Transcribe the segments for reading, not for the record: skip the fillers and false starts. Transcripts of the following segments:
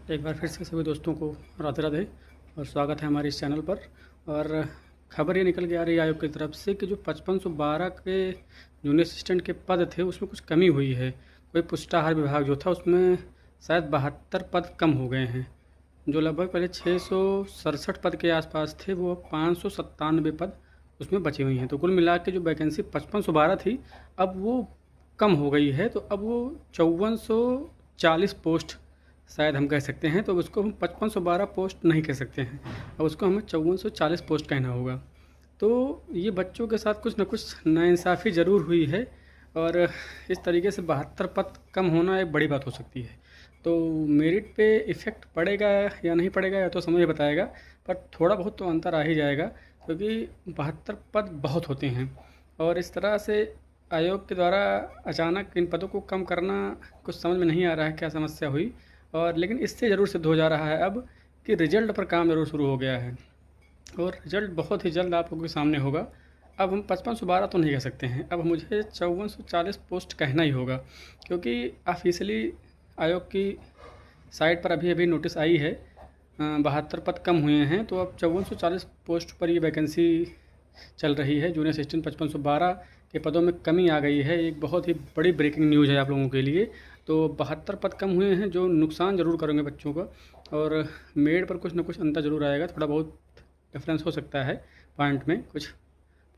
एक बार फिर से सभी दोस्तों को राधे राधे और स्वागत है हमारे इस चैनल पर। और खबर ये निकल के आ रही है आयोग की तरफ से कि जो 5512 के जूनियर असिस्टेंट के पद थे उसमें कुछ कमी हुई है। कोई पुष्टाहार विभाग जो था उसमें शायद 72 पद कम हो गए हैं। जो लगभग पहले 667 पद के आसपास थे वो 597 पद उसमें बची हुई हैं। तो कुल मिला के जो वैकेंसी 5512 थी अब वो कम हो गई है। तो अब वो 5440 पोस्ट शायद हम कह सकते हैं। तो उसको हम 5512 पोस्ट नहीं कह सकते हैं, अब उसको हमें 5440 पोस्ट कहना होगा। तो ये बच्चों के साथ कुछ ना कुछ नाइंसाफ़ी ज़रूर हुई है और इस तरीके से 72 पद कम होना एक बड़ी बात हो सकती है। तो मेरिट पे इफ़ेक्ट पड़ेगा या नहीं पड़ेगा या तो समय बताएगा, पर थोड़ा बहुत तो अंतर आ ही जाएगा क्योंकि 72 पद बहुत होते हैं। और इस तरह से आयोग के द्वारा अचानक इन पदों को कम करना कुछ समझ में नहीं आ रहा है क्या समस्या हुई। और लेकिन इससे ज़रूर सिद्ध हो जा रहा है अब कि रिजल्ट पर काम ज़रूर शुरू हो गया है और रिजल्ट बहुत ही जल्द आप लोगों के सामने होगा। अब हम 5512 तो नहीं कह सकते हैं, अब मुझे 5440 पोस्ट कहना ही होगा क्योंकि ऑफिशियली आयोग की साइट पर अभी अभी नोटिस आई है 72 पद कम हुए हैं। तो अब 5440 पोस्ट पर ये वैकेंसी चल रही है। जूनियर असिस्टेंट 5512 के पदों में कमी आ गई है। एक बहुत ही बड़ी ब्रेकिंग न्यूज़ है आप लोगों के लिए। तो 72 पद कम हुए हैं जो नुकसान ज़रूर करेंगे बच्चों का, और मेड पर कुछ ना कुछ अंतर ज़रूर आएगा। थोड़ा बहुत डिफरेंस हो सकता है पॉइंट में, कुछ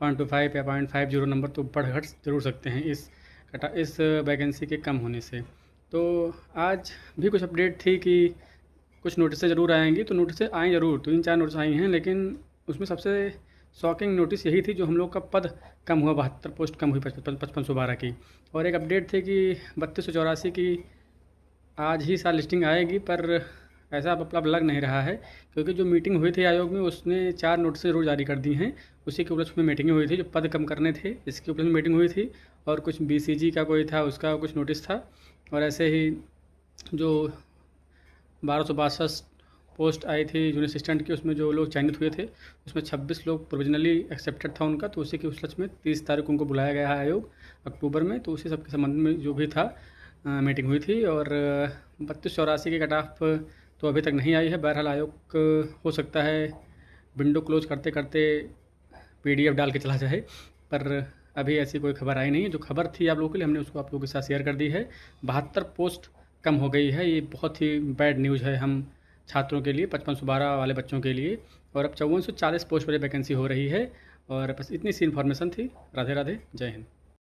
0.25 या 0.50 नंबर तो बढ़ घट ज़रूर सकते हैं इस वैकेंसी के कम होने से। तो आज भी कुछ अपडेट थी कि कुछ नोटिसें ज़रूर आएंगी। तो नोटिसें आई ज़रूर, 3-4 नोटिस आई हैं, लेकिन उसमें सबसे शॉकिंग नोटिस यही थी जो हम लोग का पद कम हुआ, 72 पोस्ट कम हुई 5512 की। और एक अपडेट थे कि 3284 की आज ही साल लिस्टिंग आएगी, पर ऐसा अब लग नहीं रहा है क्योंकि जो मीटिंग हुई थी आयोग में उसने 4 नोटिस ज़रूर जारी कर दी हैं। उसी के उपलक्ष्य में मीटिंगें हुई थी, जो पद कम करने थे इसके उपलक्ष्य में मीटिंग हुई थी। और कुछ BCG का कोई था उसका कुछ नोटिस था। और ऐसे ही जो 1262 पोस्ट आई थी जूनियर असिस्टेंट की, उसमें जो लोग चयनित हुए थे उसमें 26 लोग प्रोविजनली एक्सेप्टेड था उनका। तो उसी के उपलक्ष्य में 30 तारीख उनको बुलाया गया है आयोग अक्टूबर में। तो उसी सब के संबंध में जो भी था मीटिंग हुई थी। और 3284 की कट ऑफ तो अभी तक नहीं आई है। बहरहाल आयोग हो सकता है विंडो क्लोज करते करते PDF डाल के चला जाए, पर अभी ऐसी कोई खबर आई नहीं है। जो खबर थी आप लोगों के लिए हमने उसको आप लोगों के साथ शेयर कर दी है। 72 पोस्ट कम हो गई है, ये बहुत ही बैड न्यूज़ है हम छात्रों के लिए, 5512 वाले बच्चों के लिए। और अब 5440 पोस्ट पर वैकेंसी हो रही है। और बस इतनी सी इन्फॉर्मेशन थी। राधे राधे, जय हिंद।